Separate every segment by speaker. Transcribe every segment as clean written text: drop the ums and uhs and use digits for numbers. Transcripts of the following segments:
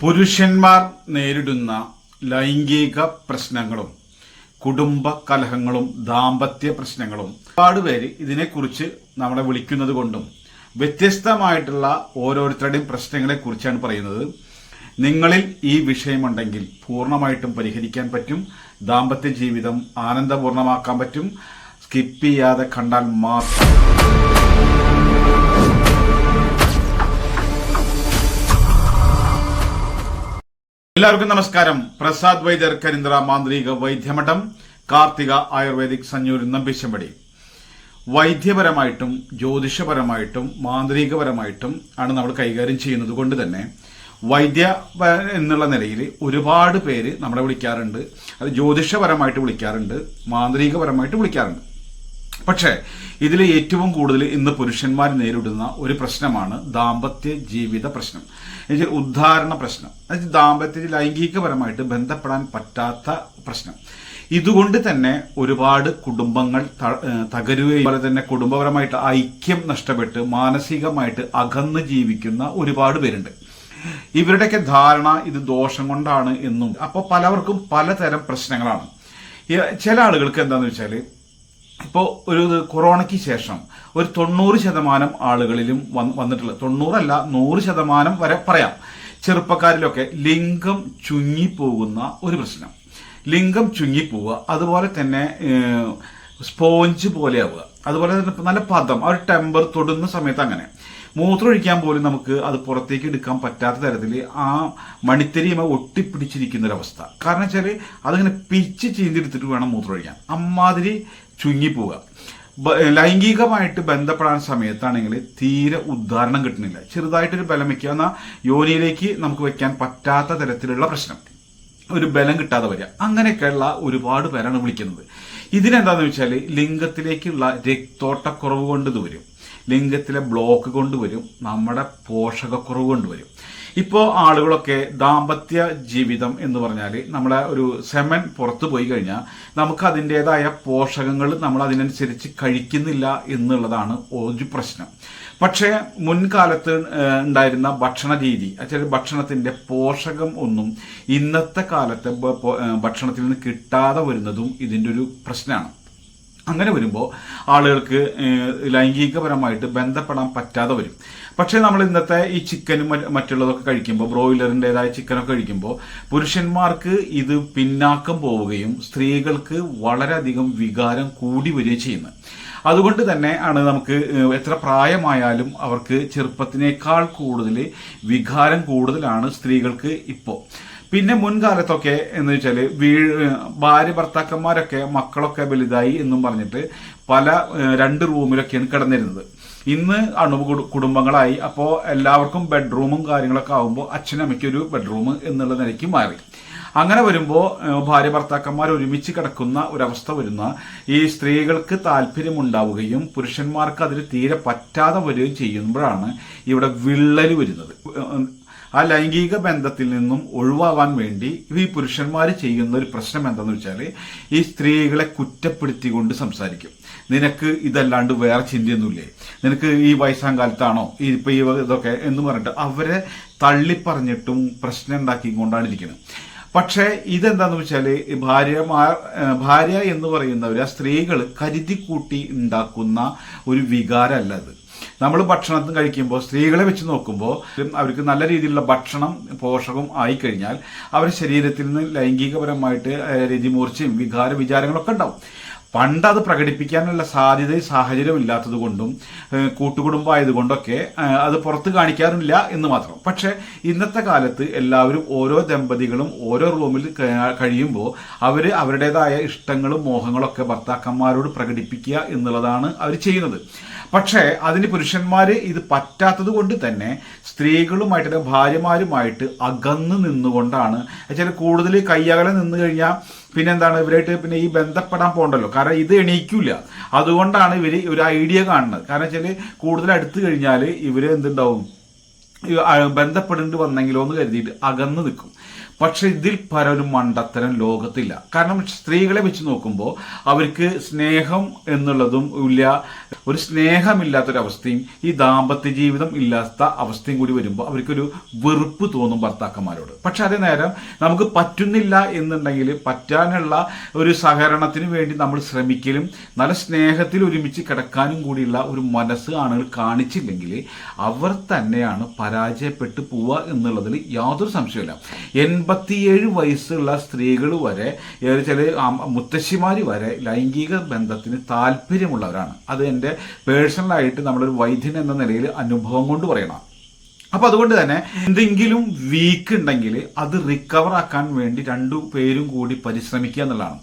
Speaker 1: പുരുഷന്മാർ നേരിടുന്ന ലൈംഗിക പ്രശ്നങ്ങളും കുടുംബ കലഹങ്ങളും ദാമ്പത്യ പ്രശ്നങ്ങളും ഒരുപാട് പേര് ഇതിനെക്കുറിച്ച് നമ്മളെ വിളിക്കുന്നത് കൊണ്ടും വ്യത്യസ്തമായിട്ടുള്ള ഓരോരുത്തരുടെയും പ്രശ്നങ്ങളെ കുറിച്ചാണ് പറയുന്നത്. നിങ്ങളിൽ ഈ വിഷയമുണ്ടെങ്കിൽ പൂർണ്ണമായിട്ടും പരിഹരിക്കാൻ പറ്റും. ദാമ്പത്യ ജീവിതം ആനന്ദപൂർണ്ണമാക്കാൻ പറ്റും. സ്കിപ്പ് ചെയ്യാതെ കണ്ടാൽ മാത്രം. എല്ലാവർക്കും നമസ്കാരം. പ്രസാദ് വൈദ്യർ കരിന്തറ മാന്ത്രിക വൈദ്യമഠം, കാർത്തിക ആയുർവേദിക് സഞ്ഞൂർ നമ്പിശമ്പടി. വൈദ്യപരമായിട്ടും ജ്യോതിഷപരമായിട്ടും മാന്ത്രികപരമായിട്ടും ആണ് നമ്മൾ കൈകാര്യം ചെയ്യുന്നത് കൊണ്ട് തന്നെ വൈദ്യ എന്നുള്ള നിലയിൽ ഒരുപാട് പേര് നമ്മളെ വിളിക്കാറുണ്ട്. അത് ജ്യോതിഷപരമായിട്ട് വിളിക്കാറുണ്ട്, മാന്ത്രികപരമായിട്ട് വിളിക്കാറുണ്ട്. പക്ഷേ ഇതിൽ ഏറ്റവും കൂടുതൽ ഇന്ന് പുരുഷന്മാർ നേരിടുന്ന ഒരു പ്രശ്നമാണ് ദാമ്പത്യ ജീവിത പ്രശ്നം, എന്നുവെച്ചാൽ ഉദ്ധാരണ പ്രശ്നം. അതായത് ദാമ്പത്യത്തിൽ ലൈംഗികപരമായിട്ട് ബന്ധപ്പെടാൻ പറ്റാത്ത പ്രശ്നം. ഇതുകൊണ്ട് തന്നെ ഒരുപാട് കുടുംബങ്ങൾ തകരുകയും അതുപോലെ തന്നെ കുടുംബപരമായിട്ട് ഐക്യം നഷ്ടപ്പെട്ട് മാനസികമായിട്ട് അകന്ന് ജീവിക്കുന്ന ഒരുപാട് പേരുണ്ട്. ഇവരുടെയൊക്കെ ധാരണ ഇത് ദോഷം കൊണ്ടാണ് എന്നും. അപ്പോൾ പലവർക്കും പലതരം പ്രശ്നങ്ങളാണ്. ചില ആളുകൾക്ക് എന്താണെന്ന് വെച്ചാൽ, ഇപ്പോൾ ഒരു കൊറോണയ്ക്ക് ശേഷം ഒരു 90% ആളുകളിലും വന്നിട്ടുള്ള 90% 100% വരെ പറയാം, ചെറുപ്പക്കാരിലൊക്കെ ലിംഗം ചുങ്ങിപ്പോകുന്ന ഒരു പ്രശ്നം. ലിംഗം ചുങ്ങിപ്പോവുക, അതുപോലെ തന്നെ സ്പോഞ്ച് പോലെ ആവുക, അതുപോലെ തന്നെ നല്ല പദം, ആ ഒരു ടെമ്പർ തൊടുന്ന സമയത്ത് അങ്ങനെ മൂത്രമൊഴിക്കാൻ പോലും നമുക്ക് അത് പുറത്തേക്ക് എടുക്കാൻ പറ്റാത്ത തരത്തിൽ ആ മണിത്തരിയുമ ഒട്ടിപ്പിടിച്ചിരിക്കുന്നൊരവസ്ഥ. കാരണം വെച്ചാൽ അതിങ്ങനെ പിച്ച് ചീന്തിയെടുത്തിട്ട് വേണം മൂത്രമൊഴിക്കാൻ. അമ്മാതിരി ചുങ്ങിപ്പോവുക. ലൈംഗികമായിട്ട് ബന്ധപ്പെടാൻ സമയത്താണെങ്കിൽ തീരെ ഉദ്ധാരണം കിട്ടുന്നില്ല. ചെറുതായിട്ടൊരു ബലം വയ്ക്കുക, എന്നാൽ യോനിയിലേക്ക് നമുക്ക് വെക്കാൻ പറ്റാത്ത തരത്തിലുള്ള പ്രശ്നം, ഒരു ബലം കിട്ടാതെ വരിക. അങ്ങനെയൊക്കെയുള്ള ഒരുപാട് പേരാണ് വിളിക്കുന്നത്. ഇതിനെന്താണെന്ന് വെച്ചാൽ ലിംഗത്തിലേക്കുള്ള രക്തോട്ടക്കുറവ് കൊണ്ട് ഇത് വരും, ലിംഗത്തിലെ ബ്ലോക്ക് കൊണ്ടുവരും, നമ്മുടെ പോഷകക്കുറവ് കൊണ്ടുവരും. ഇപ്പോൾ ആളുകളൊക്കെ ദാമ്പത്യ ജീവിതം എന്ന് പറഞ്ഞാൽ നമ്മളെ ഒരു സെമൻ പുറത്തു പോയി കഴിഞ്ഞാൽ നമുക്ക് അതിൻ്റെതായ പോഷകങ്ങൾ നമ്മൾ അതിനനുസരിച്ച് കഴിക്കുന്നില്ല എന്നുള്ളതാണ് ഒരു പ്രശ്നം. പക്ഷേ മുൻകാലത്ത് ഉണ്ടായിരുന്ന ഭക്ഷണ രീതി, അതായത് ഭക്ഷണത്തിന്റെ പോഷകം ഒന്നും ഇന്നത്തെ കാലത്തെ ഭക്ഷണത്തിൽ നിന്ന് കിട്ടാതെ വരുന്നതും ഇതിൻ്റെ ഒരു പ്രശ്നമാണ്. അങ്ങനെ വരുമ്പോൾ ആളുകൾക്ക് ലൈംഗികപരമായിട്ട് ബന്ധപ്പെടാൻ പറ്റാതെ വരും. പക്ഷേ നമ്മൾ ഇന്നത്തെ ഈ ചിക്കനും മറ്റുള്ളതൊക്കെ കഴിക്കുമ്പോൾ, ബ്രോയിലറിൻ്റെതായ ചിക്കനൊക്കെ കഴിക്കുമ്പോൾ പുരുഷന്മാർക്ക് ഇത് പിന്നാക്കം പോവുകയും സ്ത്രീകൾക്ക് വളരെയധികം വികാരം കൂടി വരികയും ചെയ്യുന്നത്. അതുകൊണ്ട് തന്നെ ആണ് നമുക്ക് എത്ര പ്രായമായാലും അവർക്ക് ചെറുപ്പത്തിനേക്കാൾ കൂടുതൽ വികാരം കൂടുതലാണ് സ്ത്രീകൾക്ക് ഇപ്പോൾ. പിന്നെ മുൻകാലത്തൊക്കെ എന്ന് വെച്ചാൽ ഭാര്യ ഭർത്താക്കന്മാരൊക്കെ മക്കളൊക്കെ വലുതായി എന്നും പറഞ്ഞിട്ട് പല 2 റൂമിലൊക്കെയാണ് കിടന്നിരുന്നത്. ഇന്ന് കുടുംബങ്ങളായി. അപ്പോൾ എല്ലാവർക്കും ബെഡ്റൂമും കാര്യങ്ങളൊക്കെ ആകുമ്പോൾ അച്ഛനും അമ്മയ്ക്കൊരു ബെഡ്റൂം എന്നുള്ള നിലയ്ക്ക് മാറി. അങ്ങനെ വരുമ്പോൾ ഭാര്യ ഭർത്താക്കന്മാർ ഒരുമിച്ച് കിടക്കുന്ന ഒരവസ്ഥ വരുന്ന ഈ സ്ത്രീകൾക്ക് താല്പര്യമുണ്ടാവുകയും പുരുഷന്മാർക്ക് അതിൽ തീരെ പറ്റാതെ വരികയും ചെയ്യുമ്പോഴാണ് ഇവിടെ വിള്ളൽ വരുന്നത്. ആ ലൈംഗിക ബന്ധത്തിൽ നിന്നും ഒഴിവാവാൻ വേണ്ടി ഈ പുരുഷന്മാർ ചെയ്യുന്ന ഒരു പ്രശ്നം എന്താണെന്ന് വെച്ചാൽ, ഈ സ്ത്രീകളെ കുറ്റപ്പെടുത്തിക്കൊണ്ട് സംസാരിക്കും. നിനക്ക് ഇതല്ലാണ്ട് വേറെ ചിന്തയൊന്നുമില്ലേ, നിനക്ക് ഈ വയസ്സാം കാലത്താണോ ഇപ്പൊ ഈ ഇതൊക്കെ എന്ന് പറഞ്ഞിട്ട് അവരെ തള്ളിപ്പറഞ്ഞിട്ടും പ്രശ്നം ഉണ്ടാക്കിക്കൊണ്ടാണ് ഇരിക്കുന്നത്. പക്ഷേ ഇതെന്താന്ന് വെച്ചാൽ ഭാര്യ എന്ന് പറയുന്നവർ ആ സ്ത്രീകൾ കരുതിക്കൂട്ടി ഉണ്ടാക്കുന്ന ഒരു വികാരമല്ല അത്. നമ്മൾ ഭക്ഷണത്തിന് കഴിക്കുമ്പോൾ സ്ത്രീകളെ വെച്ച് നോക്കുമ്പോൾ അവർക്ക് നല്ല രീതിയിലുള്ള ഭക്ഷണം പോഷകം ആയിക്കഴിഞ്ഞാൽ അവരുടെ ശരീരത്തിൽ നിന്ന് ലൈംഗികപരമായിട്ട് രതിമൂർച്ചയും വിചാരങ്ങളൊക്കെ ഉണ്ടാവും. പണ്ട് അത് പ്രകടിപ്പിക്കാനുള്ള സാധ്യതയും സാഹചര്യം ഇല്ലാത്തത് കൊണ്ടും കൂട്ടുകുടുംബമായതുകൊണ്ടൊക്കെ അത് പുറത്ത് കാണിക്കാറില്ല എന്ന് മാത്രം. പക്ഷെ ഇന്നത്തെ കാലത്ത് എല്ലാവരും ഓരോ ദമ്പതികളും ഓരോ റൂമിൽ കഴിയുമ്പോൾ അവരുടേതായ ഇഷ്ടങ്ങളും മോഹങ്ങളൊക്കെ ഭർത്താക്കന്മാരോട് പ്രകടിപ്പിക്കുക എന്നുള്ളതാണ് അവർ ചെയ്യുന്നത്. പക്ഷേ അതിന് പുരുഷന്മാർ ഇത് പറ്റാത്തത് കൊണ്ട് തന്നെ സ്ത്രീകളുമായിട്ട് ഭാര്യമാരുമായിട്ട് അകന്ന് നിന്നുകൊണ്ടാണ്. വെച്ചാൽ കൂടുതൽ കയ്യകലെ നിന്ന് കഴിഞ്ഞാൽ പിന്നെന്താണ് ഇവരായിട്ട് പിന്നെ ഈ ബന്ധപ്പെടാൻ പോകണ്ടല്ലോ, കാരണം ഇത് എണീക്കില്ല. അതുകൊണ്ടാണ് ഇവർ ഒരു ഐഡിയ കാണുന്നത്. കാരണം വെച്ചാൽ കൂടുതൽ അടുത്ത് കഴിഞ്ഞാൽ ഇവർ എന്തുണ്ടാവും, ബന്ധപ്പെടേണ്ടി വന്നെങ്കിലോ എന്ന് കരുതിയിട്ട് അകന്ന് നിൽക്കും. പക്ഷെ ഇതിൽ പരൊരു മണ്ടത്തരം ലോകത്തില്ല. കാരണം സ്ത്രീകളെ വെച്ച് നോക്കുമ്പോൾ അവർക്ക് സ്നേഹം എന്നുള്ളതും ഇല്ല, ഒരു സ്നേഹമില്ലാത്തൊരവസ്ഥയും ഈ ദാമ്പത്യ ജീവിതം ഇല്ലാത്ത അവസ്ഥയും കൂടി വരുമ്പോൾ അവർക്കൊരു വെറുപ്പ് തോന്നും ഭർത്താക്കന്മാരോട്. പക്ഷെ അതേ നേരം നമുക്ക് പറ്റുന്നില്ല എന്നുണ്ടെങ്കിൽ പറ്റാനുള്ള ഒരു സഹകരണത്തിന് വേണ്ടി നമ്മൾ ശ്രമിക്കലും നല്ല സ്നേഹത്തിൽ ഒരുമിച്ച് കിടക്കാനും കൂടിയുള്ള ഒരു മനസ്സ് ആളുകൾ കാണിച്ചില്ലെങ്കിൽ അവർ തന്നെയാണ് പരാജയപ്പെട്ടു പോവുക എന്നുള്ളതിൽ യാതൊരു സംശയമില്ല. 87 വയസ്സുള്ള സ്ത്രീകൾ വരെ, ചില മുത്തശ്ശിമാർ വരെ ലൈംഗിക ബന്ധത്തിന് താല്പര്യമുള്ളവരാണ്. അത് എൻ്റെ പേഴ്സണലായിട്ട് നമ്മളൊരു വൈദ്യൻ എന്ന നിലയിൽ അനുഭവം കൊണ്ട് പറയണം. അപ്പൊ അതുകൊണ്ട് തന്നെ എന്തെങ്കിലും വീക്ക് ഉണ്ടെങ്കിൽ അത് റിക്കവർ ആക്കാൻ വേണ്ടി രണ്ടുപേരും കൂടി പരിശ്രമിക്കുക എന്നുള്ളതാണ്.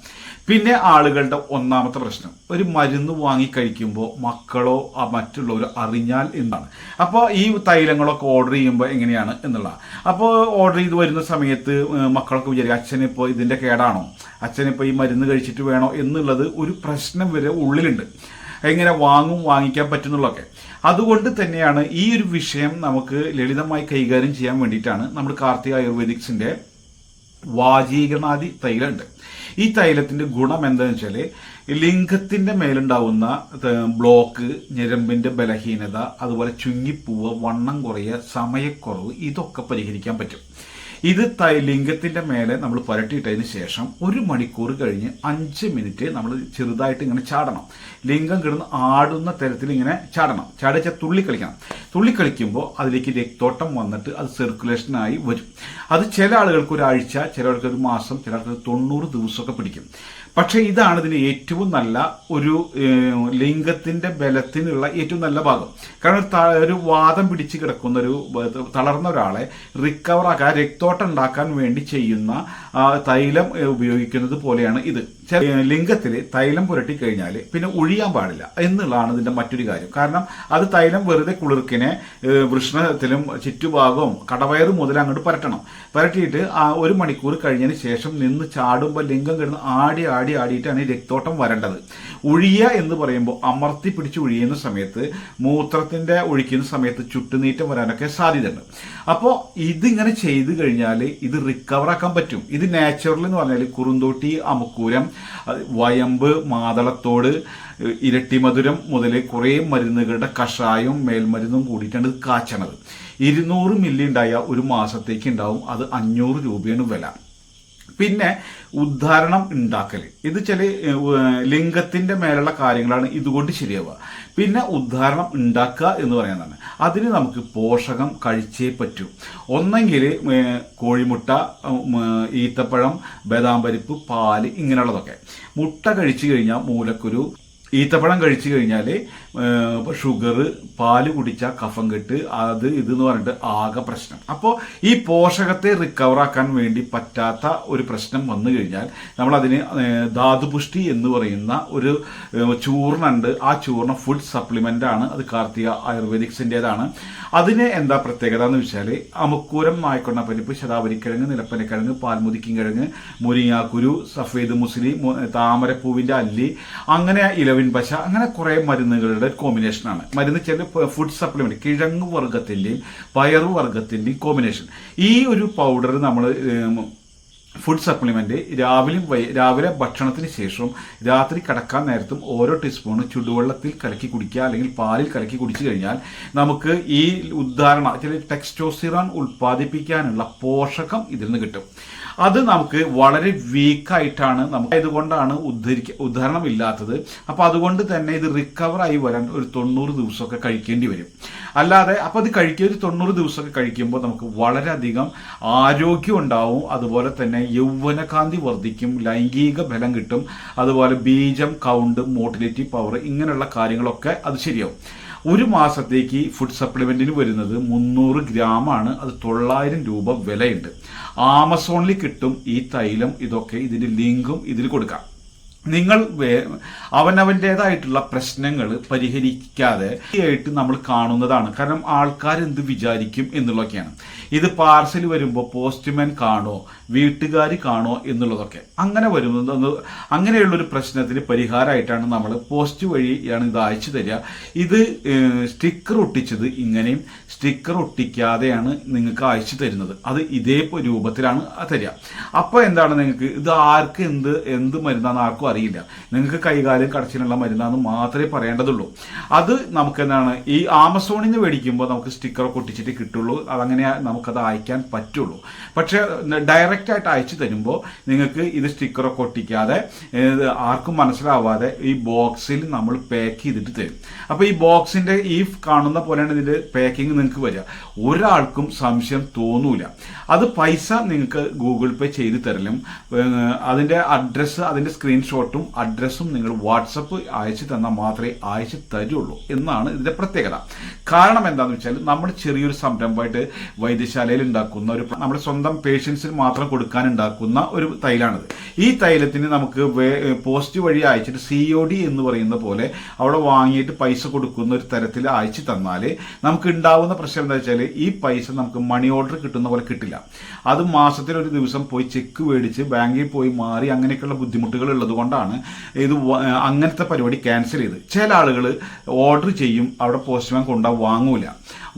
Speaker 1: പിന്നെ ആളുകളുടെ ഒന്നാമത്തെ പ്രശ്നം, ഒരു മരുന്ന് വാങ്ങി കഴിക്കുമ്പോൾ മക്കളോ മറ്റുള്ളവരോ അറിഞ്ഞാൽ എന്താണ്. അപ്പോൾ ഈ തൈലങ്ങളൊക്കെ ഓർഡർ ചെയ്യുമ്പോൾ എങ്ങനെയാണ് എന്നുള്ളതാണ്. അപ്പോൾ ഓർഡർ ചെയ്ത് വരുന്ന സമയത്ത് മക്കളൊക്കെ വിചാരിക്കും അച്ഛനിപ്പോൾ ഇതിൻ്റെ കേടാണോ, അച്ഛനിപ്പോൾ ഈ മരുന്ന് കഴിച്ചിട്ട് വേണോ എന്നുള്ളത് ഒരു പ്രശ്നം വരെ ഉള്ളിലുണ്ട്. എങ്ങനെ വാങ്ങിക്കാൻ പറ്റുന്നുള്ളതൊക്കെ. അതുകൊണ്ട് തന്നെയാണ് ഈ ഒരു വിഷയം നമുക്ക് ലളിതമായി കൈകാര്യം ചെയ്യാൻ വേണ്ടിയിട്ടാണ് നമ്മൾ കാർത്തിക ആയുർവേദിക്സിൻ്റെ വാജീകരണാദി തൈലമുണ്ട്. ഈ തൈലത്തിന്റെ ഗുണം എന്താണെന്ന് വെച്ചാൽ ലിംഗത്തിന്റെ മേലുണ്ടാവുന്ന ബ്ലോക്ക്, ഞരമ്പിന്റെ ബലഹീനത, അതുപോലെ ചുങ്ങിപ്പൂവ്, വണ്ണം കുറയുക, സമയക്കുറവ്, ഇതൊക്കെ പരിഹരിക്കാൻ പറ്റും. ഇത് ലിംഗത്തിന്റെ മേലെ നമ്മൾ പുരട്ടിയിട്ടതിന് ശേഷം 1 മണിക്കൂർ കഴിഞ്ഞ് 5 മിനിറ്റ് നമ്മൾ ചെറുതായിട്ട് ഇങ്ങനെ ചാടണം. ലിംഗം കിടന്ന് ആടുന്ന തരത്തിൽ ഇങ്ങനെ ചാടണം. ചാടിച്ചാൽ തുള്ളിക്കളിക്കണം. തുള്ളിക്കളിക്കുമ്പോൾ അതിലേക്ക് രക്തോട്ടം വന്നിട്ട് അത് സർക്കുലേഷനായി വരും. അത് ചില ആളുകൾക്ക് ഒരാഴ്ച, ചില ആൾക്ക് 1 മാസം, ചില ആൾക്ക് 90 ദിവസമൊക്കെ പിടിക്കും. പക്ഷെ ഇതാണ് ഇതിന് ഏറ്റവും നല്ല ഒരു ലിംഗത്തിന്റെ ബലത്തിനുള്ള ഏറ്റവും നല്ല ഭാഗം. കാരണം ഒരു വാദം പിടിച്ച് കിടക്കുന്ന ഒരു തളർന്ന ഒരാളെ റിക്കവർ ആക്കാൻ, രക്തോട്ടം ഉണ്ടാക്കാൻ വേണ്ടി ചെയ്യുന്ന തൈലം ഉപയോഗിക്കുന്നത് പോലെയാണ് ഇത്. ലിംഗത്തിൽ തൈലം പുരട്ടി കഴിഞ്ഞാൽ പിന്നെ ഒഴിയാൻ പാടില്ല എന്നുള്ളതാണ് ഇതിന്റെ മറ്റൊരു കാര്യം. കാരണം അത് തൈലം വെറുതെ കുളിർക്കിനെ വൃഷ്ണത്തിലും ചുറ്റുഭാഗവും കടവയറ് മുതൽ അങ്ങോട്ട് പുരട്ടിയിട്ട് 1 മണിക്കൂർ കഴിഞ്ഞതിന് ശേഷം നിന്ന് ചാടുമ്പോൾ ലിംഗം കിടന്ന് ആടിയിട്ടാണ് ഈ രക്തോട്ടം വരേണ്ടത്. ഒഴിയ എന്ന് പറയുമ്പോൾ അമർത്തി പിടിച്ച് ഒഴിയുന്ന സമയത്ത്, മൂത്രത്തിന്റെ ഒഴിക്കുന്ന സമയത്ത് ചുട്ടുനീറ്റം വരാനൊക്കെ സാധ്യതയുണ്ട്. അപ്പോൾ ഇതിങ്ങനെ ചെയ്തു കഴിഞ്ഞാൽ ഇത് റിക്കവർ ആക്കാൻ പറ്റും. ഇത് നാച്ചുറൽ എന്ന് പറഞ്ഞാൽ കുറുന്തോട്ടി, അമുക്കൂരം, വയമ്പ്, മാതളത്തോട്, ഇരട്ടിമധുരം മുതൽ കുറേ മരുന്നുകളുടെ കഷായവും മേൽമരുന്നും കൂടിയിട്ടാണ് ഇത് കാച്ചണത്. 200 മില്ലി ഉണ്ടായ 1 മാസത്തേക്ക് ഉണ്ടാവും. അത് 500 രൂപയാണ് വില. പിന്നെ ഉദ്ധാരണം ഉണ്ടാക്കൽ, ഇത് ചില ലിംഗത്തിന്റെ മേലുള്ള കാര്യങ്ങളാണ് ഇതുകൊണ്ട് ശരിയാവുക. പിന്നെ ഉദ്ധാരണം ഉണ്ടാക്കുക എന്ന് പറയുന്നതാണ്. അതിന് നമുക്ക് പോഷകം കഴിച്ചേ പറ്റൂ. ഒന്നെങ്കിൽ കോഴിമുട്ട, ഈത്തപ്പഴം, ബദാം പരിപ്പ്, പാല്, ഇങ്ങനെയുള്ളതൊക്കെ. മുട്ട കഴിച്ചു കഴിഞ്ഞാൽ മൂലക്കുരു, ഈത്തപ്പഴം കഴിച്ചു കഴിഞ്ഞാൽ ഷുഗർ, പാല് കുടിച്ചാൽ കഫം കെട്ട്, അത് ഇതെന്ന് പറഞ്ഞിട്ട് ആകെ പ്രശ്നം. അപ്പോൾ ഈ പോഷകത്തെ റിക്കവർ ആക്കാൻ വേണ്ടി പറ്റാത്ത ഒരു പ്രശ്നം വന്നു കഴിഞ്ഞാൽ നമ്മളതിന് ധാതുപുഷ്ടി എന്ന് പറയുന്ന ഒരു ചൂർണ്ണുണ്ട്. ആ ചൂർണ്ണം ഫുഡ് സപ്ലിമെന്റ് ആണ്. അത് കാർത്തിക ആയുർവേദിക്സിൻ്റെതാണ്. അതിന് എന്താ പ്രത്യേകത എന്ന് വെച്ചാൽ അമുക്കൂരം, നായ്ക്കൊണ്ണപ്പരിപ്പ്, ശതാവരിക്കിഴങ്ങ്, നിലപ്പനക്കിഴങ്ങ്, പാൽമുതിക്കിഴങ്ങ്, മുരിങ്ങാക്കുരു, സഫേദ് മുസ്ലി, താമരപ്പൂവിന്റെ അല്ലി, അങ്ങനെ ഇലവിൻ പശ, അങ്ങനെ കുറെ മരുന്നുകളുടെ കോമ്പിനേഷനാണ്. മരുന്ന് ചില ഫുഡ് സപ്ലിമെന്റ്, കിഴങ്ങ് വർഗത്തിന്റെയും പയറു വർഗത്തിന്റെയും കോമ്പിനേഷൻ. ഈ ഒരു പൗഡർ നമ്മൾ ഫുഡ് സപ്ലിമെന്റ് രാവിലെ ഭക്ഷണത്തിന് ശേഷവും രാത്രി കിടക്കാൻ നേരത്തും ഓരോ ടീസ്പൂൺ ചുടുവെള്ളത്തിൽ കലക്കി കുടിക്കുക, അല്ലെങ്കിൽ പാലിൽ കലക്കി കുടിച്ചു കഴിഞ്ഞാൽ നമുക്ക് ഈ ചില ടെക്സ്റ്റോസ്റ്റിറോൺ ഉൽപ്പാദിപ്പിക്കാനുള്ള പോഷകം ഇതിൽ നിന്ന് കിട്ടും. അത് നമുക്ക് വളരെ വീക്കായിട്ടാണ് ഇതുകൊണ്ടാണ് ഉദ്ധാരണം ഇല്ലാത്തത്. അപ്പൊ അതുകൊണ്ട് തന്നെ ഇത് റിക്കവർ ആയി വരാൻ ഒരു 90 ദിവസമൊക്കെ കഴിക്കേണ്ടി വരും. അല്ലാതെ അപ്പൊ അത് ഒരു 90 ദിവസമൊക്കെ കഴിക്കുമ്പോൾ നമുക്ക് വളരെയധികം ആരോഗ്യം ഉണ്ടാവും. അതുപോലെ തന്നെ യൗവനകാന്തി വർദ്ധിക്കും, ലൈംഗിക ബലം കിട്ടും, അതുപോലെ ബീജം, കൗണ്ട്, മോട്ടിലിറ്റി പവർ, ഇങ്ങനെയുള്ള കാര്യങ്ങളൊക്കെ അത് ശരിയാവും. 1 മാസത്തേക്ക് ഫുഡ് സപ്ലിമെന്റിന് വരുന്നത് 300 ഗ്രാമാണ്. അത് 900 രൂപ വിലയുണ്ട്. ആമസോണിൽ കിട്ടും ഈ തൈലം. ഇതൊക്കെ ഇതിന്റെ ലിങ്കും ഇതിൽ കൊടുക്കാം. നിങ്ങൾ അവനവൻ്റെതായിട്ടുള്ള പ്രശ്നങ്ങൾ പരിഹരിക്കാതെ ആയിട്ട് നമ്മൾ കാണുന്നതാണ്. കാരണം ആൾക്കാർ എന്ത് വിചാരിക്കും എന്നുള്ളതൊക്കെയാണ്. ഇത് പാർസൽ വരുമ്പോൾ പോസ്റ്റ്മാൻ കാണോ, വീട്ടുകാർ കാണോ എന്നുള്ളതൊക്കെ. അങ്ങനെ വരുന്നത് അങ്ങനെയുള്ളൊരു പ്രശ്നത്തിന് പരിഹാരമായിട്ടാണ് നമ്മൾ പോസ്റ്റ് വഴിയാണ് ഇത് അയച്ചു തരിക. ഇത് സ്റ്റിക്കർ ഒട്ടിച്ചത് ഇങ്ങനെയും സ്റ്റിക്കർ ഒട്ടിക്കാതെയാണ് നിങ്ങൾക്ക് അയച്ചു തരുന്നത്. അത് ഇതേ രൂപത്തിലാണ് തരിക. അപ്പോൾ എന്താണ്, നിങ്ങൾക്ക് ഇത് ആർക്ക് എന്ത് മരുന്നാന്ന് ആർക്കും അറിയില്ല. നിങ്ങൾക്ക് കൈകാര്യം കടച്ചിലുള്ള മരുന്നാന്ന് മാത്രമേ പറയേണ്ടതുള്ളൂ. അത് നമുക്ക് എന്താണ്, ഈ ആമസോണിൽ നിന്ന് മേടിക്കുമ്പോൾ നമുക്ക് സ്റ്റിക്കറൊക്കെ ഒട്ടിച്ചിട്ട് കിട്ടുള്ളൂ. അതങ്ങനെ നമുക്കത് അയക്കാൻ പറ്റുള്ളൂ. പക്ഷേ ഡയറക്റ്റ് ആയിട്ട് അയച്ചു തരുമ്പോൾ നിങ്ങൾക്ക് ഇത് സ്റ്റിക്കറൊക്കെ ഒട്ടിക്കാതെ ആർക്കും മനസ്സിലാവാതെ ഈ ബോക്സിൽ നമ്മൾ പാക്ക് ചെയ്തിട്ട് തരും. അപ്പോൾ ഈ ബോക്സിന്റെ ഈ കാണുന്ന പോലെയാണ് ഇതിന്റെ പാക്കിങ് നിങ്ങൾക്ക് വരിക. ഒരാൾക്കും സംശയം തോന്നൂല. അത് പൈസ നിങ്ങൾക്ക് ഗൂഗിൾ പേ ചെയ്ത് തരലും അതിന്റെ അഡ്രസ്സ്, അതിന്റെ സ്ക്രീൻഷോട്ടും അഡ്രസ്സും നിങ്ങൾ വാട്സപ്പ് അയച്ചു തന്നാൽ മാത്രമേ അയച്ചു തരുള്ളൂ എന്നാണ് ഇതിന്റെ പ്രത്യേകത. കാരണം എന്താണെന്ന് വെച്ചാൽ നമ്മൾ ചെറിയൊരു സംരംഭമായിട്ട് വൈദ്യശാലയിൽ ഉണ്ടാക്കുന്ന ഒരു നമ്മുടെ സ്വന്തം പേഷ്യൻസിന് മാത്രം കൊടുക്കാൻ ഉണ്ടാക്കുന്ന ഒരു തൈലാണിത്. ഈ തൈലത്തിന് നമുക്ക് പോസ്റ്റ് വഴി അയച്ചിട്ട് COD എന്ന് പറയുന്ന പോലെ അവിടെ വാങ്ങിയിട്ട് പൈസ കൊടുക്കുന്ന ഒരു തരത്തിൽ അയച്ചു തന്നാൽ നമുക്ക് ഉണ്ടാവുന്ന പ്രശ്നം എന്താ വെച്ചാൽ ഈ പൈസ നമുക്ക് മണി ഓർഡർ കിട്ടുന്ന പോലെ കിട്ടില്ല. അത് മാസത്തിൽ ഒരു ദിവസം പോയി ചെക്ക് മേടിച്ച് ബാങ്കിൽ പോയി മാറി അങ്ങനെയൊക്കെയുള്ള ബുദ്ധിമുട്ടുകൾ ഉള്ളത് കൊണ്ടാണ് ഇത് അങ്ങനത്തെ പരിപാടി ക്യാൻസൽ ചെയ്ത്. ചില ആളുകൾ ഓർഡർ ചെയ്യും, അവിടെ പോസ്റ്റ്മാൻ കൊണ്ടുപോകാൻ വാങ്ങൂല.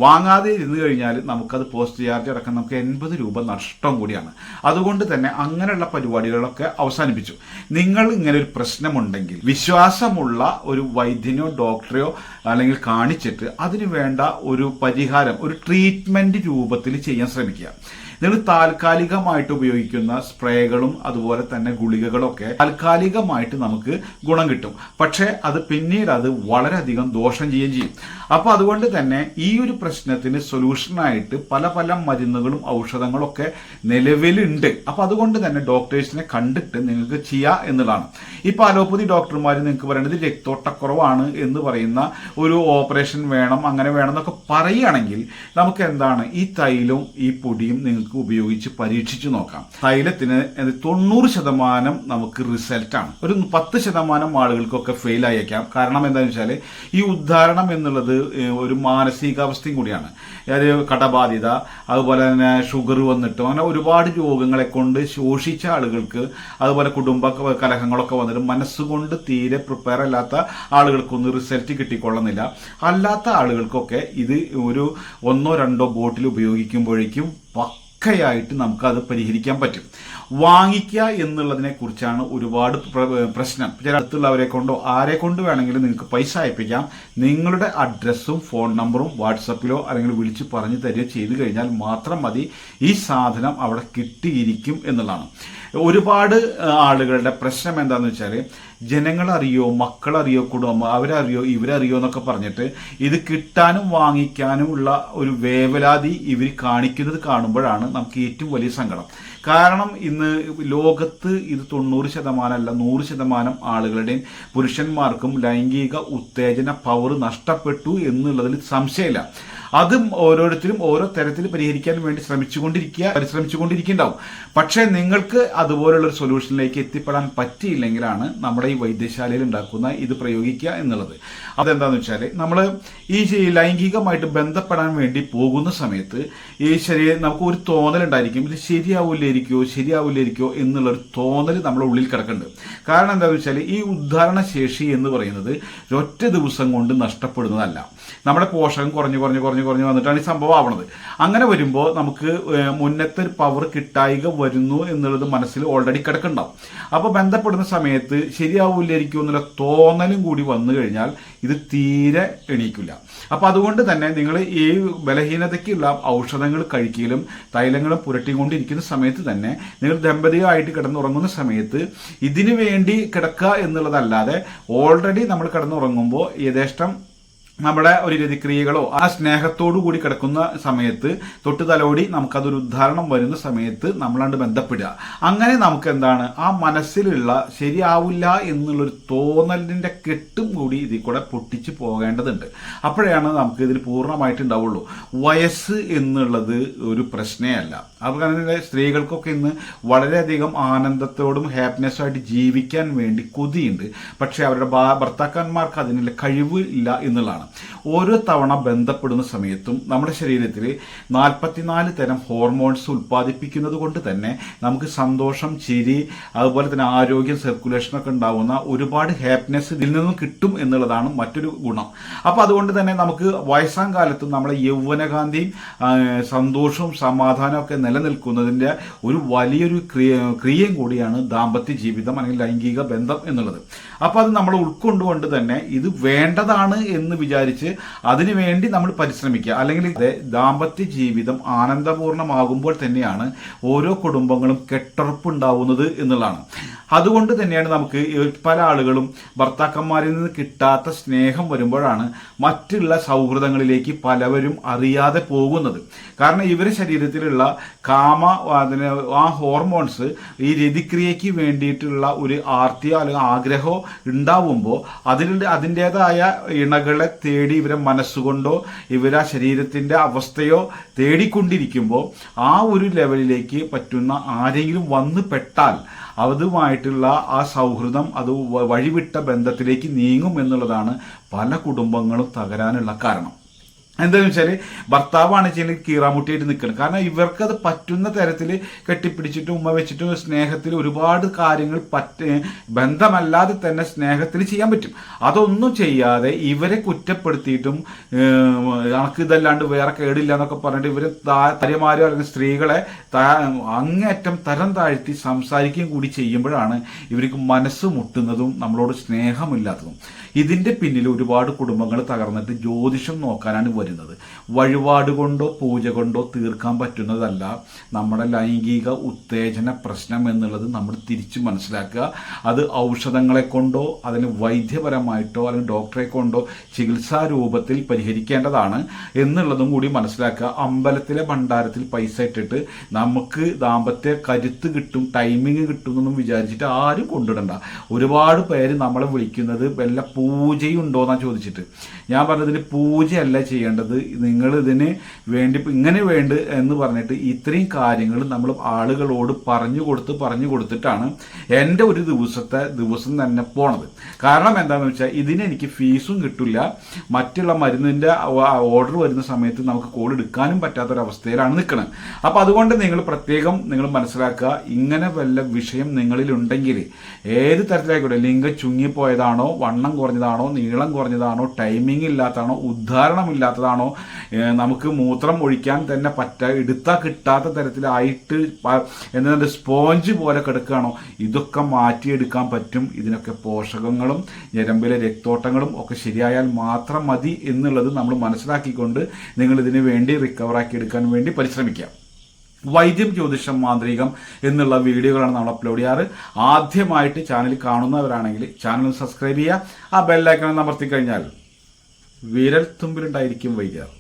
Speaker 1: വാങ്ങാതെ ഇരുന്ന് കഴിഞ്ഞാൽ നമുക്കത് പോസ്റ്റ് ചാർജ് അടക്കം നമുക്ക് 80 രൂപ നഷ്ടം കൂടിയാണ്. അതുകൊണ്ട് തന്നെ അങ്ങനെയുള്ള പരിപാടികളൊക്കെ അവസാനിപ്പിച്ചു. നിങ്ങൾ ഇങ്ങനെ ഒരു പ്രശ്നമുണ്ടെങ്കിൽ വിശ്വാസമുള്ള ഒരു വൈദ്യനോ ഡോക്ടറെയോ അല്ലെങ്കിൽ കാണിച്ചിട്ട് അതിന് വേണ്ട ഒരു പരിഹാരം, ഒരു ട്രീറ്റ്മെന്റ് രൂപത്തിൽ ചെയ്യാൻ ശ്രമിക്കുക. നിങ്ങൾ താൽക്കാലികമായിട്ട് ഉപയോഗിക്കുന്ന സ്പ്രേകളും അതുപോലെ തന്നെ ഗുളികകളൊക്കെ താൽക്കാലികമായിട്ട് നമുക്ക് ഗുണം കിട്ടും. പക്ഷേ അത് പിന്നീട് അത് വളരെയധികം ദോഷം ചെയ്യുകയും ചെയ്യും. അപ്പോൾ അതുകൊണ്ട് തന്നെ ഈ ഒരു പ്രശ്നത്തിന് സൊല്യൂഷനായിട്ട് പല പല മരുന്നുകളും ഔഷധങ്ങളും ഒക്കെ നിലവിലുണ്ട്. അപ്പോൾ അതുകൊണ്ട് തന്നെ ഡോക്ടേഴ്സിനെ കണ്ടിട്ട് നിങ്ങൾക്ക് ചെയ്യാം എന്നുള്ളതാണ്. ഇപ്പോൾ അലോപ്പതി ഡോക്ടർമാർ നിങ്ങൾക്ക് പറയുന്നത് രക്തോട്ടക്കുറവാണ് എന്ന് പറയുന്ന ഒരു ഓപ്പറേഷൻ വേണം, അങ്ങനെ വേണം എന്നൊക്കെ പറയുകയാണെങ്കിൽ നമുക്ക് എന്താണ്, ഈ തൈലവും ഈ പൊടിയും നിങ്ങൾക്ക് ഉപയോഗിച്ച് പരീക്ഷിച്ചു നോക്കാം. തൈലത്തിന് 90% നമുക്ക് റിസൾട്ടാണ്. ഒരു 10% ആളുകൾക്കൊക്കെ ഫെയിൽ ആയേക്കാം. കാരണം എന്താണെന്ന് വെച്ചാൽ ഈ ഉദ്ധാരണം എന്നുള്ളത് ഒരു മാനസികാവസ്ഥയും കൂടിയാണ്. അതായത് കടബാധ്യത, അതുപോലെ തന്നെ ഷുഗർ വന്നിട്ടും അങ്ങനെ ഒരുപാട് രോഗങ്ങളെ കൊണ്ട് ശോഷിച്ച ആളുകൾക്ക്, അതുപോലെ കുടുംബ കലഹങ്ങളൊക്കെ വന്നിട്ട് മനസ്സുകൊണ്ട് തീരെ പ്രിപ്പയർ അല്ലാത്ത ആളുകൾക്കൊന്നും റിസൾട്ട് കിട്ടിക്കൊള്ളുന്നില്ല. അല്ലാത്ത ആളുകൾക്കൊക്കെ ഇത് ഒരു 1-2 ബോട്ടിൽ ഉപയോഗിക്കുമ്പോഴേക്കും പക്കയായിട്ട് നമുക്കത് പരിഹരിക്കാൻ പറ്റും. വാങ്ങിക്കുക എന്നുള്ളതിനെ കുറിച്ചാണ് ഒരുപാട് പ്രശ്നം. ചില അടുത്തുള്ളവരെ കൊണ്ടോ ആരെ കൊണ്ട് വേണമെങ്കിലും നിങ്ങൾക്ക് പൈസ അയപ്പിക്കാം. നിങ്ങളുടെ അഡ്രസ്സും ഫോൺ നമ്പറും വാട്സപ്പിലോ അല്ലെങ്കിൽ വിളിച്ച് പറഞ്ഞു തരികയോ ചെയ്തു കഴിഞ്ഞാൽ മാത്രം മതി. ഈ സാധനം അവിടെ കിട്ടിയിരിക്കും എന്നുള്ളതാണ്. ഒരുപാട് ആളുകളുടെ പ്രശ്നം എന്താണെന്ന് വെച്ചാൽ ജനങ്ങളറിയോ, മക്കളറിയോ, കുടുംബം അവരറിയോ, ഇവരറിയോ എന്നൊക്കെ പറഞ്ഞിട്ട് ഇത് കിട്ടാനും വാങ്ങിക്കാനും ഉള്ള ഒരു വേവലാതി ഇവർ കാണിക്കുന്നത് കാണുമ്പോഴാണ് നമുക്ക് ഏറ്റവും വലിയ സങ്കടം. കാരണം ഇന്ന് ലോകത്ത് ഇത് 90% അല്ല 100% ആളുകളുടെയും പുരുഷന്മാർക്കും ലൈംഗിക ഉത്തേജന പവർ നഷ്ടപ്പെട്ടു എന്നുള്ളതിൽ സംശയമില്ല. അതും ഓരോരുത്തരും ഓരോ തരത്തിൽ പരിഹരിക്കാൻ വേണ്ടി പരിശ്രമിച്ചുകൊണ്ടിരിക്കുന്നുണ്ടാവും. പക്ഷേ നിങ്ങൾക്ക് അതുപോലുള്ള ഒരു സൊല്യൂഷനിലേക്ക് എത്തിപ്പെടാൻ പറ്റിയില്ലെങ്കിലാണ് നമ്മുടെ ഈ വൈദ്യശാലയിൽ ഉണ്ടാക്കുന്ന ഇത് പ്രയോഗിക്കുക എന്നുള്ളത്. അതെന്താണെന്ന് വെച്ചാൽ നമ്മൾ ഈ ലൈംഗികമായിട്ട് ബന്ധപ്പെടാൻ വേണ്ടി പോകുന്ന സമയത്ത് ഈ ശരീരം നമുക്ക് ഒരു തോന്നലുണ്ടായിരിക്കും, ഇത് ശരിയാവില്ലായിരിക്കോ എന്നുള്ളൊരു തോന്നൽ നമ്മുടെ ഉള്ളിൽ കിടക്കുന്നുണ്ട്. കാരണം എന്താണെന്ന് വെച്ചാൽ ഈ ഉദ്ധാരണ ശേഷി എന്ന് പറയുന്നത് ഒറ്റ ദിവസം കൊണ്ട് നഷ്ടപ്പെടുന്നതല്ല. നമ്മുടെ പോഷകം കുറഞ്ഞു വന്നിട്ടാണ് ഈ സംഭവം ആവണത്. അങ്ങനെ വരുമ്പോൾ നമുക്ക് മുന്നത്തെ ഒരു പവർ കിട്ടായിക വരുന്നു എന്നുള്ളത് മനസ്സിൽ ഓൾറെഡി കിടക്കുന്നുണ്ടാവും. അപ്പോൾ ബന്ധപ്പെടുന്ന സമയത്ത് ശരിയാവില്ലായിരിക്കും എന്നുള്ള തോന്നലും കൂടി വന്നു കഴിഞ്ഞാൽ ഇത് തീരെ എണീക്കില്ല. അപ്പോൾ അതുകൊണ്ട് തന്നെ നിങ്ങൾ ഈ ബലഹീനതയ്ക്കുള്ള ഔഷധങ്ങൾ കഴിക്കലും തൈലങ്ങളും പുരട്ടിക്കൊണ്ടിരിക്കുന്ന സമയത്ത് തന്നെ നിങ്ങൾ ദമ്പതികളായിട്ട് കിടന്നുറങ്ങുന്ന സമയത്ത് ഇതിനു വേണ്ടി കിടക്കുക എന്നുള്ളതല്ലാതെ ഓൾറെഡി നമ്മൾ കിടന്നുറങ്ങുമ്പോൾ യഥേഷ്ടം നമ്മുടെ ഒരു രതിക്രിയകളോ ആ സ്നേഹത്തോടു കൂടി കിടക്കുന്ന സമയത്ത് തൊട്ട് തലോടി നമുക്കതൊരു ഉദ്ധാരണം വരുന്ന സമയത്ത് നമ്മളാണ്ട് ബന്ധപ്പെടുക. അങ്ങനെ നമുക്ക് എന്താണ് ആ മനസ്സിലുള്ള ശരിയാവില്ല എന്നുള്ളൊരു തോന്നലിന്റെ കെട്ടും കൂടി ഇതിൽ കൂടെ പൊട്ടിച്ച് പോകേണ്ടതുണ്ട്. അപ്പോഴാണ് നമുക്ക് ഇതിൽ പൂർണ്ണമായിട്ട് ഉണ്ടാവുള്ളൂ. വയസ്സ് എന്നുള്ളത് ഒരു പ്രശ്നമേ അല്ല. അതുപോലെ സ്ത്രീകൾക്കൊക്കെ ഇന്ന് വളരെയധികം ആനന്ദത്തോടും ഹാപ്പിനെസ്സുമായിട്ട് ജീവിക്കാൻ വേണ്ടി കൊതിയുണ്ട്. പക്ഷെ അവരുടെ ഭർത്താക്കന്മാർക്ക് അതിനുള്ള കഴിവ് ഇല്ല എന്നുള്ളതാണ്. ഓരോ തവണ ബന്ധപ്പെടുന്ന സമയത്തും നമ്മുടെ ശരീരത്തിൽ 44 തരം ഹോർമോൺസ് ഉൽപ്പാദിപ്പിക്കുന്നത് കൊണ്ട് തന്നെ നമുക്ക് സന്തോഷം, ചിരി, അതുപോലെ തന്നെ ആരോഗ്യം, സർക്കുലേഷനൊക്കെ ഉണ്ടാവുന്ന ഒരുപാട് ഹാപ്പിനെസ് ഇതിൽ നിന്നും കിട്ടും എന്നുള്ളതാണ് മറ്റൊരു ഗുണം. അപ്പോൾ അതുകൊണ്ട് തന്നെ നമുക്ക് വയസ്സാം കാലത്തും നമ്മളെ യൗവനകാന്തിയും സന്തോഷവും സമാധാനവും ഒക്കെ നിലനിൽക്കുന്നതിൻ്റെ ഒരു വലിയൊരു ക്രിയയും കൂടിയാണ് ദാമ്പത്യ ജീവിതം അല്ലെങ്കിൽ ലൈംഗിക ബന്ധം എന്നുള്ളത്. അപ്പോൾ അത് നമ്മൾ ഉൾക്കൊണ്ടുകൊണ്ട് തന്നെ ഇത് വേണ്ടതാണ് എന്ന് വിചാരിച്ച് അതിനുവേണ്ടി നമ്മൾ പരിശ്രമിക്കുക. അല്ലെങ്കിൽ ദാമ്പത്യ ജീവിതം ആനന്ദപൂർണ്ണമാകുമ്പോൾ തന്നെയാണ് ഓരോ കുടുംബങ്ങളും കെട്ടുറപ്പുണ്ടാവുന്നത് എന്നുള്ളതാണ്. അതുകൊണ്ട് തന്നെയാണ് നമുക്ക് പല ആളുകളും ഭർത്താക്കന്മാരിൽ നിന്ന് കിട്ടാത്ത സ്നേഹം വരുമ്പോഴാണ് മറ്റുള്ള സൗഹൃദങ്ങളിലേക്ക് പലവരും അറിയാതെ പോകുന്നത്. കാരണം ഇവരുടെ ശരീരത്തിലുള്ള ആ ഹോർമോൺസ് ഈ രതിക്രിയയ്ക്ക് വേണ്ടിയിട്ടുള്ള ഒരു ആർത്തിയോ അല്ലെങ്കിൽ ആഗ്രഹമോ ഉണ്ടാവുമ്പോൾ അതിൻ്റെതായ ഇണകളെ തേടി ഇവരെ മനസ്സുകൊണ്ടോ ഇവരെ ശരീരത്തിൻ്റെ അവസ്ഥയോ തേടിക്കൊണ്ടിരിക്കുമ്പോൾ ആ ഒരു ലെവലിലേക്ക് പറ്റുന്ന ആരെങ്കിലും വന്നു പെട്ടാൽ അതുമായിട്ടുള്ള ആ സൗഹൃദം അത് വഴിവിട്ട ബന്ധത്തിലേക്ക് നീങ്ങും എന്നുള്ളതാണ് പല കുടുംബങ്ങളും തകരാനുള്ള കാരണം. എന്താണെന്ന് വെച്ചാൽ ഭർത്താവാണ് വെച്ചാൽ കീറാമുട്ടിയായിട്ട് നിൽക്കുന്നത്. കാരണം ഇവർക്കത് പറ്റുന്ന തരത്തിൽ കെട്ടിപ്പിടിച്ചിട്ടും ഉമ്മ വെച്ചിട്ടും സ്നേഹത്തിൽ ഒരുപാട് കാര്യങ്ങൾ ബന്ധമല്ലാതെ തന്നെ സ്നേഹത്തിൽ ചെയ്യാൻ പറ്റും. അതൊന്നും ചെയ്യാതെ ഇവരെ കുറ്റപ്പെടുത്തിയിട്ടും നമുക്ക് ഇതല്ലാണ്ട് വേറെ കേടില്ല എന്നൊക്കെ പറഞ്ഞിട്ട് ഇവർ ഭാര്യമാരോ അല്ലെങ്കിൽ സ്ത്രീകളെ അങ്ങേയറ്റം തരം താഴ്ത്തി സംസാരിക്കുകയും കൂടി ചെയ്യുമ്പോഴാണ് ഇവർക്ക് മനസ്സ് മുട്ടുന്നതും നമ്മളോട് സ്നേഹമില്ലാത്തതും. ഇതിന്റെ പിന്നിൽ ഒരുപാട് കുടുംബങ്ങൾ തകർന്നിട്ട് ജ്യോതിഷം നോക്കാനാണ് വരുന്നത്. വഴിപാട് കൊണ്ടോ പൂജ കൊണ്ടോ തീർക്കാൻ പറ്റുന്നതല്ല നമ്മുടെ ലൈംഗിക ഉത്തേജന പ്രശ്നം എന്നുള്ളത് നമ്മൾ തിരിച്ചു മനസ്സിലാക്കുക. അത് ഔഷധങ്ങളെ കൊണ്ടോ അതിന് വൈദ്യപരമായിട്ടോ അല്ലെങ്കിൽ ഡോക്ടറെ കൊണ്ടോ ചികിത്സാ രൂപത്തിൽ പരിഹരിക്കേണ്ടതാണ് എന്നുള്ളതും കൂടി മനസ്സിലാക്കുക. അമ്പലത്തിലെ ഭണ്ഡാരത്തിൽ പൈസ ഇട്ടിട്ട് നമുക്ക് ദാമ്പത്യ കരുത്ത് കിട്ടും, ടൈമിങ് കിട്ടും എന്നൊന്നും വിചാരിച്ചിട്ട് ആരും കൊണ്ടിടണ്ട. ഒരുപാട് പേര് നമ്മളെ വിളിക്കുന്നത് വല്ല പൂജയുണ്ടോന്നാണ് ചോദിച്ചിട്ട്. ഞാൻ പറഞ്ഞതിന് പൂജയല്ല ചെയ്യേണ്ടത്, നിങ്ങൾ ഇതിന് വേണ്ടി ഇങ്ങനെ വേണ്ട എന്ന് പറഞ്ഞിട്ട് ഇത്രയും കാര്യങ്ങൾ നമ്മൾ ആളുകളോട് പറഞ്ഞു കൊടുത്തിട്ടാണ് എൻ്റെ ഒരു ദിവസം തന്നെ പോണത്. കാരണം എന്താണെന്ന് വെച്ചാൽ ഇതിന് എനിക്ക് ഫീസും കിട്ടില്ല, മറ്റുള്ള മരുന്നിൻ്റെ ഓർഡർ വരുന്ന സമയത്ത് നമുക്ക് കോൾ എടുക്കാനും പറ്റാത്തൊരവസ്ഥയിലാണ് നിൽക്കുന്നത്. അപ്പോൾ അതുകൊണ്ട് നിങ്ങൾ പ്രത്യേകം മനസ്സിലാക്കുക, ഇങ്ങനെ വല്ല വിഷയം നിങ്ങളിലുണ്ടെങ്കിൽ ഏത് തരത്തിലായിക്കോട്ടെ, ലിംഗം ചുങ്ങിപ്പോയതാണോ, വണ്ണം കുറഞ്ഞതാണോ, നീളം കുറഞ്ഞതാണോ, ടൈമിംഗ് ഇല്ലാത്തതാണോ, ഉദ്ധാരണമില്ലാത്തതാണോ, നമുക്ക് മൂത്രം ഒഴിക്കാൻ തന്നെ എടുത്താൽ കിട്ടാത്ത തരത്തിലായിട്ട് എന്താ സ്പോഞ്ച് പോലെ കിടക്കുകയാണോ, ഇതൊക്കെ മാറ്റിയെടുക്കാൻ പറ്റും. ഇതിനൊക്കെ പോഷകങ്ങളും ഞരമ്പിലെ രക്തോട്ടങ്ങളും ഒക്കെ ശരിയായാൽ മാത്രം മതി എന്നുള്ളത് നമ്മൾ മനസ്സിലാക്കിക്കൊണ്ട് നിങ്ങൾ ഇതിനു വേണ്ടി റിക്കവറാക്കി എടുക്കാൻ വേണ്ടി പരിശ്രമിക്കാം. വൈദ്യം, ജ്യോതിഷം, മാന്ത്രികം എന്നുള്ള വീഡിയോകളാണ് നമ്മൾ അപ്ലോഡ് ചെയ്യാറ്. ആദ്യമായിട്ട് ചാനൽ കാണുന്നവരാണെങ്കിൽ ചാനൽ സബ്സ്ക്രൈബ് ചെയ്യുക. ആ ബെല്ലൈക്കൺ അമർത്തി കഴിഞ്ഞാൽ വിരൽ തുമ്പിലുണ്ടായിരിക്കും വൈദ്യർ.